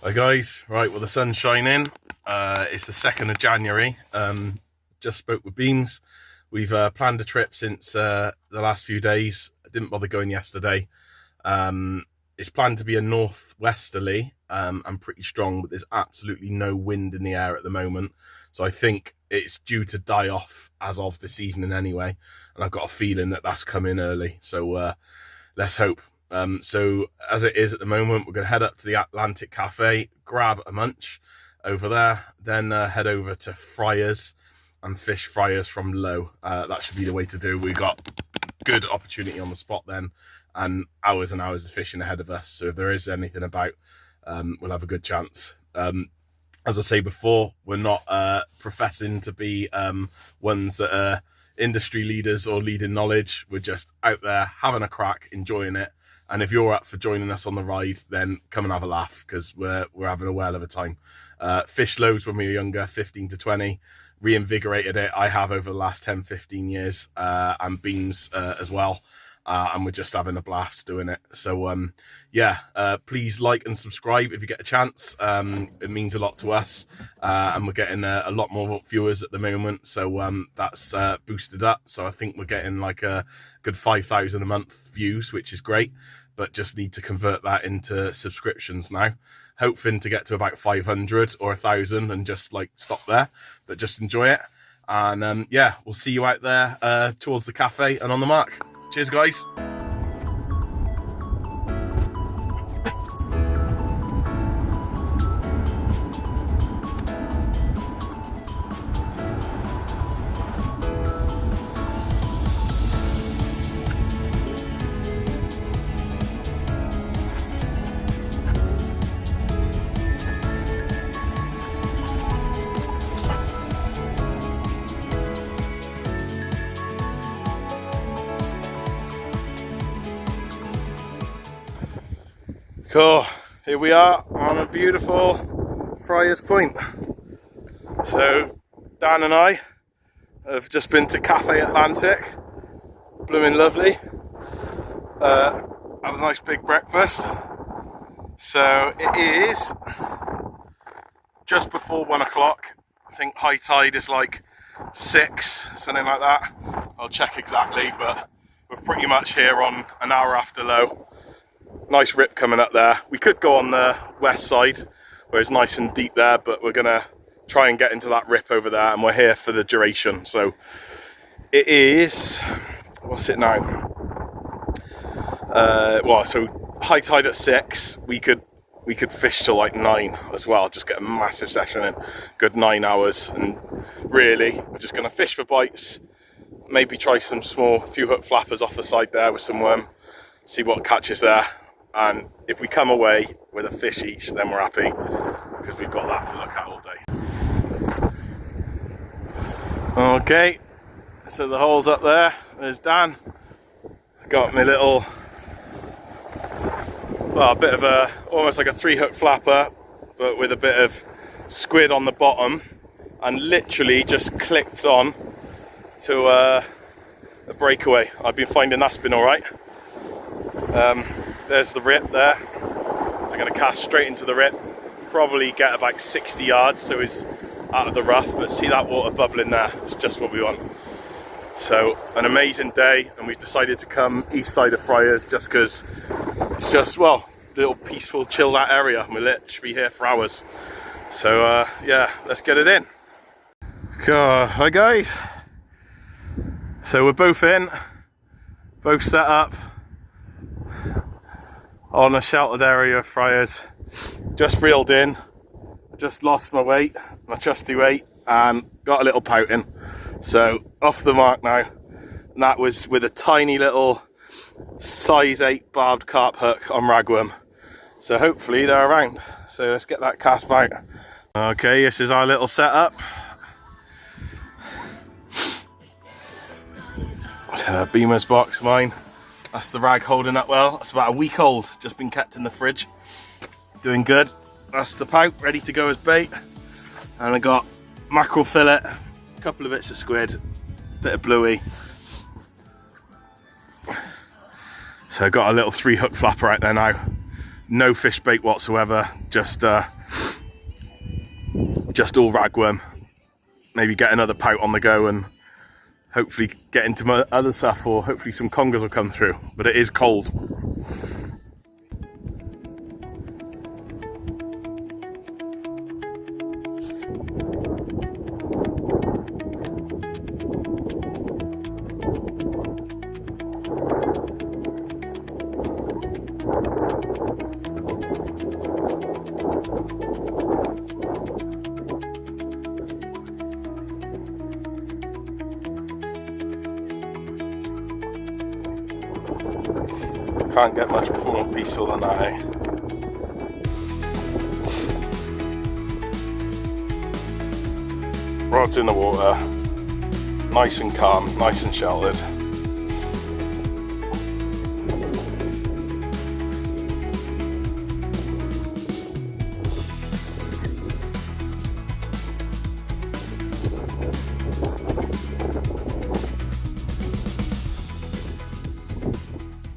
Hi guys, right, well the sun's shining, it's the 2nd of January, just spoke with Beams. We've planned a trip since the last few days. I didn't bother going yesterday. It's planned to be a northwesterly and pretty strong, but there's absolutely no wind in the air at the moment, so I think it's due to die off as of this evening anyway, and I've got a feeling that that's coming early, so let's hope. So as it is at the moment, we're going to head up to the Atlantic Cafe, grab a munch over there, then head over to Friars and fish Friars from low. That should be the way to do. We got good opportunity on the spot then, and hours of fishing ahead of us. So if there is anything about, we'll have a good chance. As I say before, we're not professing to be ones that are industry leaders or leading knowledge. We're just out there having a crack, enjoying it. And if you're up for joining us on the ride, then come and have a laugh, because we're having a whale of a time. Fished loads when we were younger, 15 to 20. Reinvigorated it. I have over the last 10, 15 years, and Beams as well. And we're just having a blast doing it. So yeah, please like and subscribe if you get a chance. It means a lot to us, and we're getting a lot more viewers at the moment, so that's boosted up. So I think we're getting like a good 5,000 a month views, which is great, but just need to convert that into subscriptions now, hoping to get to about 500 or 1,000 and just like stop there, but just enjoy it. And yeah, we'll see you out there towards the cafe and on the mark. Cheers guys. Cool, here we are on a beautiful Friars Point. So Dan and I have just been to Cafe Atlantic, blooming lovely. Had a nice big breakfast. So it is just before 1 o'clock. I think high tide is like 6, something like that. I'll check exactly, but we're pretty much here on an hour after low. Nice rip coming up there. We could go on the west side where it's nice and deep there, but we're gonna try and get into that rip over there, and we're here for the duration. So it is, what's it now? Well, so high tide at 6. We could fish till like 9 as well, just get a massive session in, good 9 hours. And really we're just gonna fish for bites, maybe try some small few hook flappers off the side there with some worm, see what catches there. And if we come away with a fish each, then we're happy, because we've got that to look at all day. Okay, so the hole's up there. There's Dan. Got my little, well, a bit of a, almost like a 3-hook flapper, but with a bit of squid on the bottom, and literally just clicked on to a breakaway. I've been finding that's been all right. There's the rip there, so I'm going to cast straight into the rip, probably get about 60 yards, so he's out of the rough, but see that water bubbling there, it's just what we want. So an amazing day, and we've decided to come east side of Friars just because it's just, well, a little peaceful, chilled out area. We'll literally be here for hours. So yeah, let's get it in. Cool. Hi guys, so we're both in, both set up on a sheltered area of Friars. Just reeled in, just lost my weight, my trusty weight, and got a little pouting. So off the mark now, and that was with a tiny little size 8 barbed carp hook on ragworm. So hopefully they're around. So let's get that cast out. Okay, this is our little setup. Beamer's box, mine. That's the rag holding up well. That's about a week old, just been kept in the fridge. Doing good. That's the pout, ready to go as bait. And I got mackerel fillet, a couple of bits of squid, a bit of bluey. So I got a little 3-hook flapper out there now. No fish bait whatsoever, just just all ragworm. Maybe get another pout on the go and hopefully get into other stuff, or hopefully some congers will come through, but it is cold. Can't get much more peaceful than that, eh? Rod's in the water, nice and calm, nice and sheltered.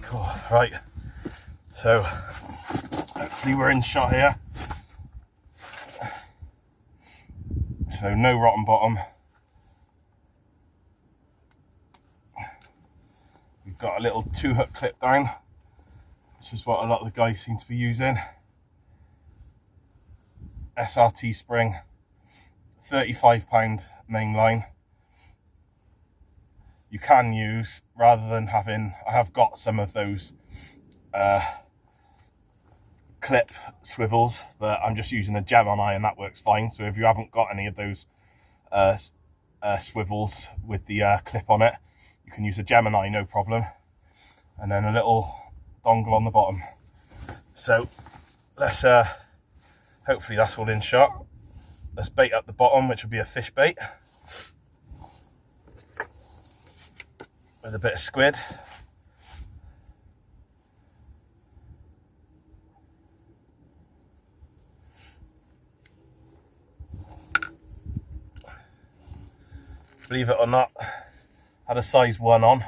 Cool, right, so hopefully we're in shot here. So no rotten bottom. We've got a little 2-hook clip down, which is what a lot of the guys seem to be using. SRT spring, 35-pound main line. You can use, rather than having, I have got some of those clip swivels, but I'm just using a Gemini and that works fine. So if you haven't got any of those swivels with the clip on it, you can use a Gemini, no problem. And then a little dongle on the bottom. So let's hopefully that's all in shot. Let's bait up the bottom, which will be a fish bait with a bit of squid. Believe it or not, had a size 1 on.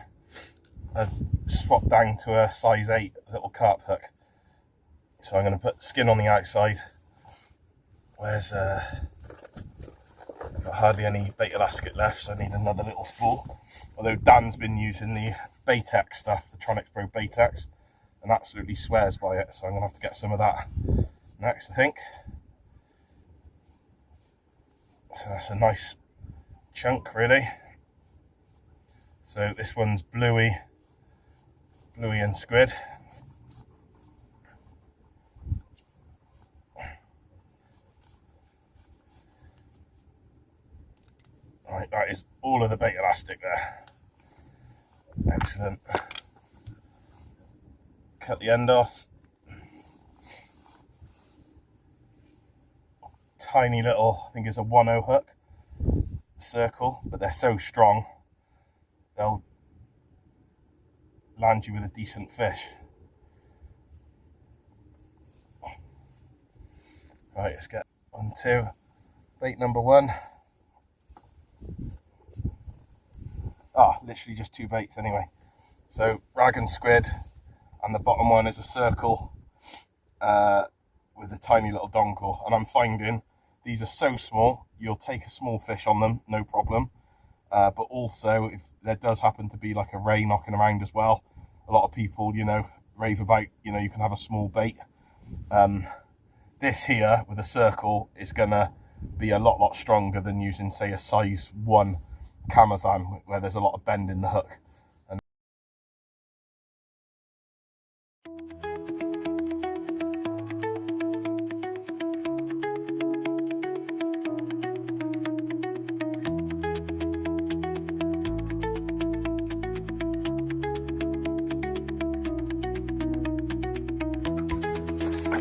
I've swapped down to a size 8 little carp hook. So I'm going to put skin on the outside. Where's got hardly any bait elastic left, so I need another little spool. Although Dan's been using the Baytex stuff, the Tronix Pro Baytex, and absolutely swears by it. So I'm going to have to get some of that next, I think. So that's a nice chunk, really. So this one's bluey and squid. Right, that is all of the bait elastic there. Excellent. Cut the end off. Tiny little, I think it's a 1/0 hook circle, but they're so strong they'll land you with a decent fish. Right, let's get on to bait number 1. Literally just 2 baits anyway. So rag and squid, and the bottom one is a circle with a tiny little dongle. And I'm finding these are so small, you'll take a small fish on them, no problem. But also, if there does happen to be like a ray knocking around as well, a lot of people, you know, rave about, you know, you can have a small bait. This here with a circle is gonna be a lot stronger than using, say, a size 1 Camazan, where there's a lot of bend in the hook.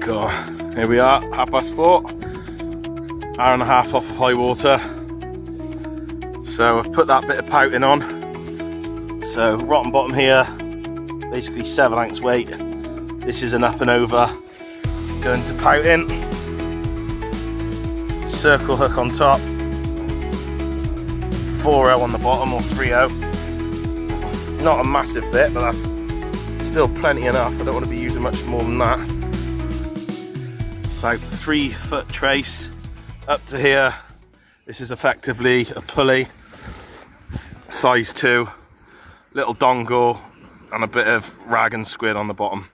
Cool. Here we are, 4:30, hour and a half off of high water. So I've put that bit of pouting on. So rotten bottom here, basically 7 ounce weight. This is an up and over. Going to pouting. Circle hook on top. 4/0 on the bottom, or 3/0. Not a massive bit, but that's still plenty enough. I don't want to be using much more than that. About 3 foot trace, up to here. This is effectively a pulley, size 2, little dongle, and a bit of rag and squid on the bottom.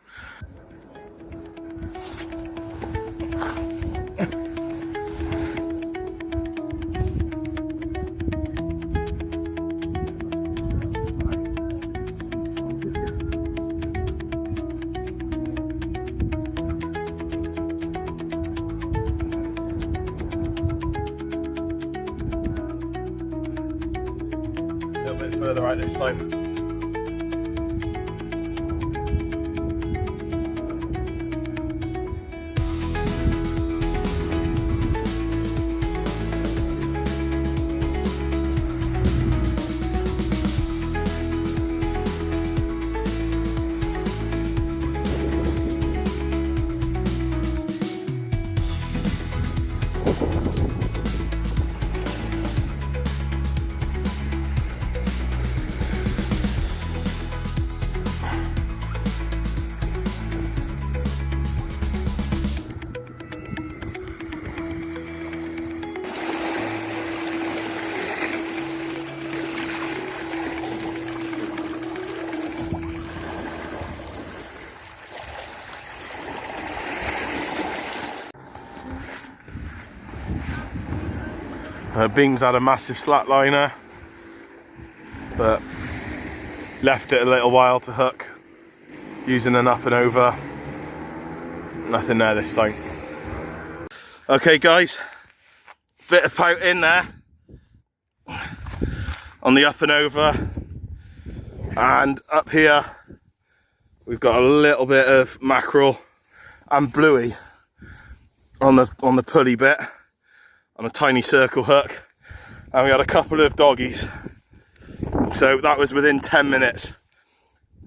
A little bit further out this time. Beams had a massive slatliner, but left it a little while to hook, using an up and over. Nothing there this time. Okay guys, bit of pout in there on the up and over, and up here we've got a little bit of mackerel and bluey on the pulley bit, on a tiny circle hook, and we had a couple of doggies. So that was within 10 minutes.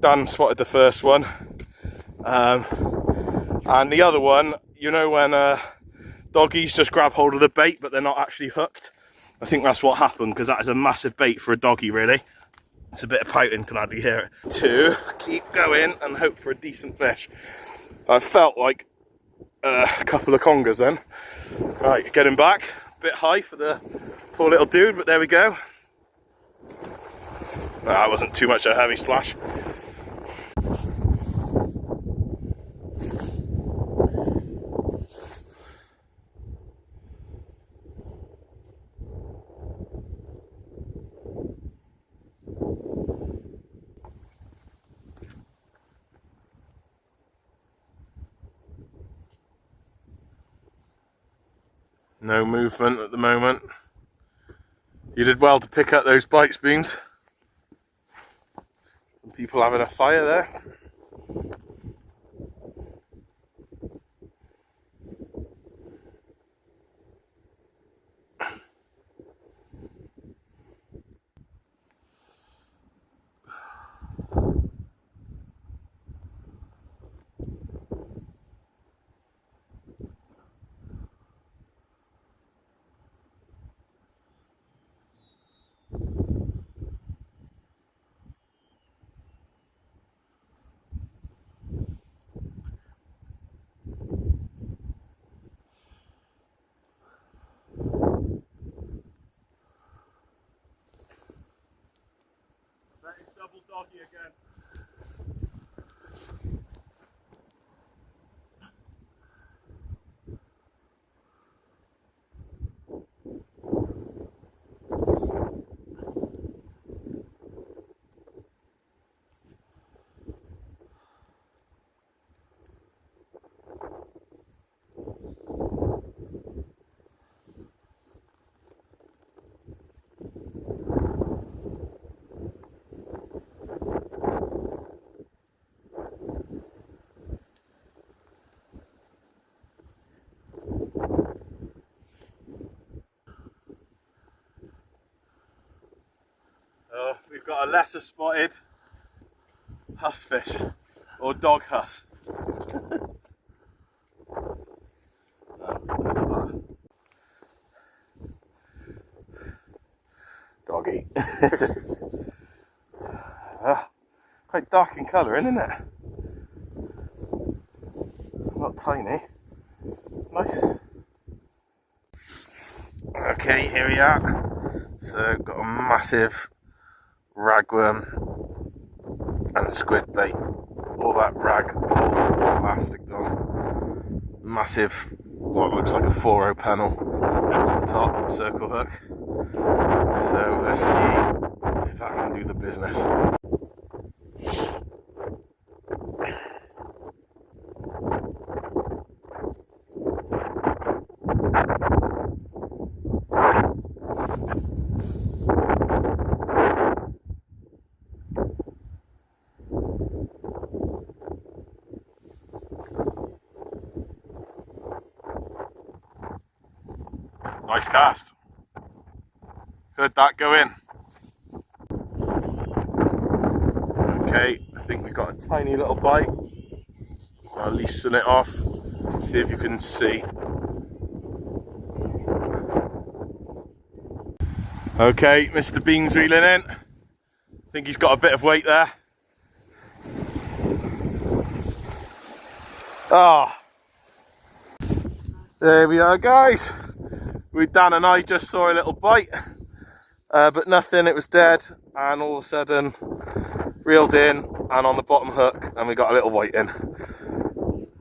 Dan spotted the first one, and the other one, you know when doggies just grab hold of the bait but they're not actually hooked? I think that's what happened, because that is a massive bait for a doggy really. It's a bit of pouting, can hardly hear it. To keep going and hope for a decent fish. I felt like a couple of congers then. Right, getting back, a bit high for the poor little dude, but there we go. That wasn't too much of a heavy splash. No movement at the moment. You did well to pick up those bites, Beams. Some people having a fire there. Double doggy again. We've got a lesser spotted huss fish, or dog huss. Doggy. Quite dark in colour, isn't it? Not tiny. Nice. Okay, here we are. So got a massive ragworm and squid bait. All that rag, all plastic on. Massive, what looks like a 4-0 panel on the top, circle hook. So let's see if that can do the business. Nice cast. Heard that go in. Okay, I think we've got a tiny little bite. I'll loosen it off. See if you can see. Okay, Mr. Bean's reeling in. I think he's got a bit of weight there. Oh, there we are, guys. Dan and I just saw a little bite, but nothing, it was dead, and all of a sudden reeled in and on the bottom hook, and we got a little white in.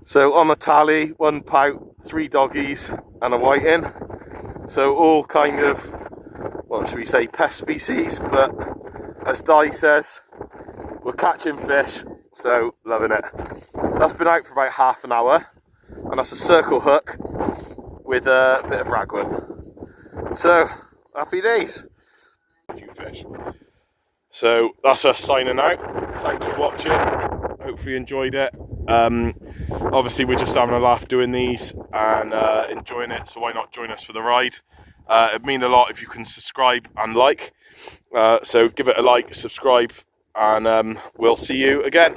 So on the tally, 1 pout, 3 doggies and a white in. So all kind of, what should we say, pest species, but as Di says, we're catching fish, so loving it. That's been out for about half an hour, and that's a circle hook with a bit of ragworm. So, happy days. A few fish. So that's us signing out. Thanks for watching. Hopefully you enjoyed it. Obviously we're just having a laugh doing these and enjoying it, so why not join us for the ride? It'd mean a lot if you can subscribe and like. So give it a like, subscribe, and we'll see you again.